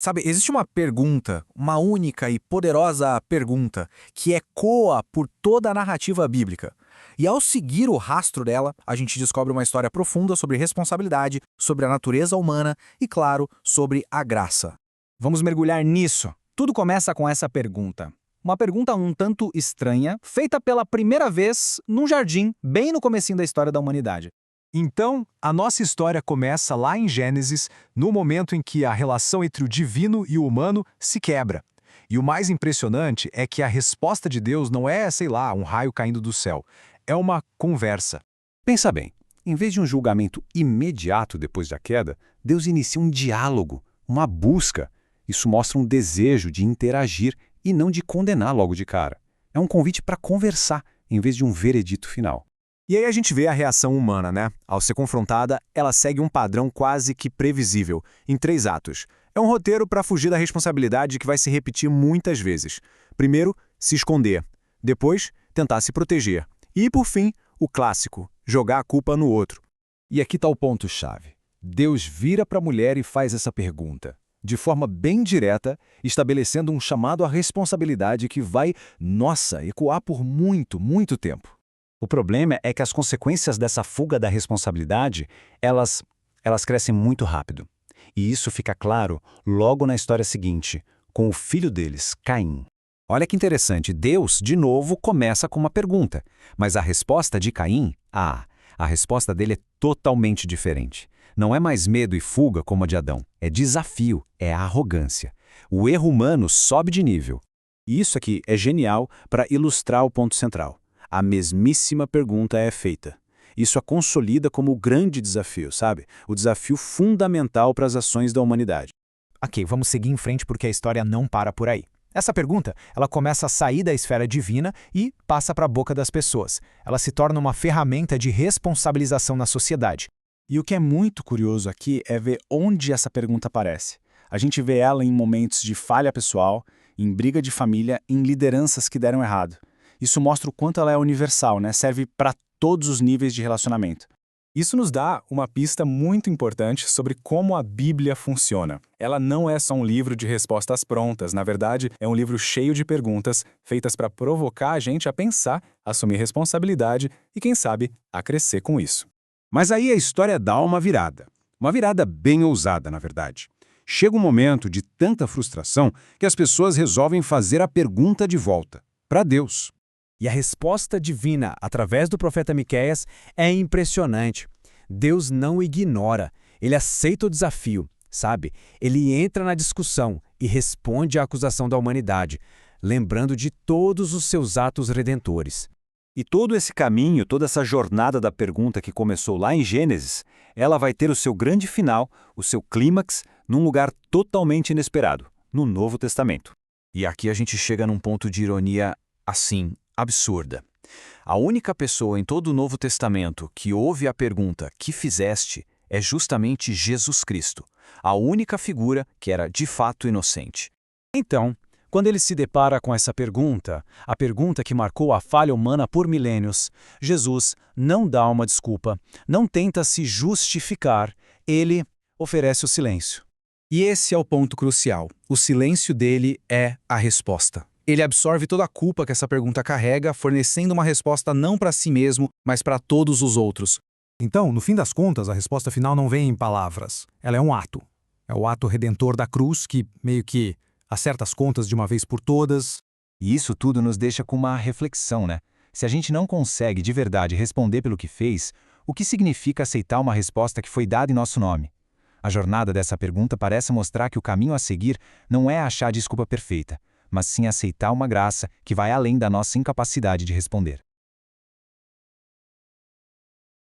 Sabe, existe uma pergunta, uma única e poderosa pergunta, que ecoa por toda a narrativa bíblica. E ao seguir o rastro dela, a gente descobre uma história profunda sobre responsabilidade, sobre a natureza humana e, claro, sobre a graça. Vamos mergulhar nisso. Tudo começa com essa pergunta. Uma pergunta um tanto estranha, feita pela primeira vez num jardim, bem no comecinho da história da humanidade. Então, a nossa história começa lá em Gênesis, no momento em que a relação entre o divino e o humano se quebra. E o mais impressionante é que a resposta de Deus não é, sei lá, um raio caindo do céu. É uma conversa. Pensa bem, em vez de um julgamento imediato depois da queda, Deus inicia um diálogo, uma busca. Isso mostra um desejo de interagir e não de condenar logo de cara. É um convite para conversar, em vez de um veredito final. E aí a gente vê a reação humana, né? Ao ser confrontada, ela segue um padrão quase que previsível, em 3 atos. É um roteiro para fugir da responsabilidade que vai se repetir muitas vezes. Primeiro, se esconder. Depois, tentar se proteger. E, por fim, o clássico, jogar a culpa no outro. E aqui está o ponto-chave. Deus vira para a mulher e faz essa pergunta, de forma bem direta, estabelecendo um chamado à responsabilidade que vai, ecoar por muito, muito tempo. O problema é que as consequências dessa fuga da responsabilidade, elas crescem muito rápido. E isso fica claro logo na história seguinte, com o filho deles, Caim. Olha que interessante, Deus, de novo, começa com uma pergunta, mas a resposta de Caim, a resposta dele é totalmente diferente. Não é mais medo e fuga como a de Adão, é desafio, é arrogância. O erro humano sobe de nível. E isso aqui é genial para ilustrar o ponto central. A mesmíssima pergunta é feita. Isso a consolida como o grande desafio, sabe? O desafio fundamental para as ações da humanidade. Ok, vamos seguir em frente porque a história não para por aí. Essa pergunta, ela começa a sair da esfera divina e passa para a boca das pessoas. Ela se torna uma ferramenta de responsabilização na sociedade. E o que é muito curioso aqui é ver onde essa pergunta aparece. A gente vê ela em momentos de falha pessoal, em briga de família, em lideranças que deram errado. Isso mostra o quanto ela é universal, né? Serve para todos os níveis de relacionamento. Isso nos dá uma pista muito importante sobre como a Bíblia funciona. Ela não é só um livro de respostas prontas, na verdade, é um livro cheio de perguntas feitas para provocar a gente a pensar, assumir responsabilidade e, quem sabe, a crescer com isso. Mas aí a história dá uma virada bem ousada, na verdade. Chega um momento de tanta frustração que as pessoas resolvem fazer a pergunta de volta, para Deus. E a resposta divina, através do profeta Miqueias, é impressionante. Deus não ignora, ele aceita o desafio, sabe? Ele entra na discussão e responde à acusação da humanidade, lembrando de todos os seus atos redentores. E todo esse caminho, toda essa jornada da pergunta que começou lá em Gênesis, ela vai ter o seu grande final, o seu clímax, num lugar totalmente inesperado, no Novo Testamento. E aqui a gente chega num ponto de ironia assim, absurda. A única pessoa em todo o Novo Testamento que ouve a pergunta "que fizeste?" é justamente Jesus Cristo, a única figura que era de fato inocente. Então, quando ele se depara com essa pergunta, a pergunta que marcou a falha humana por milênios, Jesus não dá uma desculpa, não tenta se justificar, ele oferece o silêncio. E esse é o ponto crucial. O silêncio dele é a resposta. Ele absorve toda a culpa que essa pergunta carrega, fornecendo uma resposta não para si mesmo, mas para todos os outros. Então, no fim das contas, a resposta final não vem em palavras. Ela é um ato. É o ato redentor da cruz que, meio que, acerta as contas de uma vez por todas. E isso tudo nos deixa com uma reflexão, né? Se a gente não consegue de verdade responder pelo que fez, o que significa aceitar uma resposta que foi dada em nosso nome? A jornada dessa pergunta parece mostrar que o caminho a seguir não é achar a desculpa perfeita, mas sim aceitar uma graça que vai além da nossa incapacidade de responder.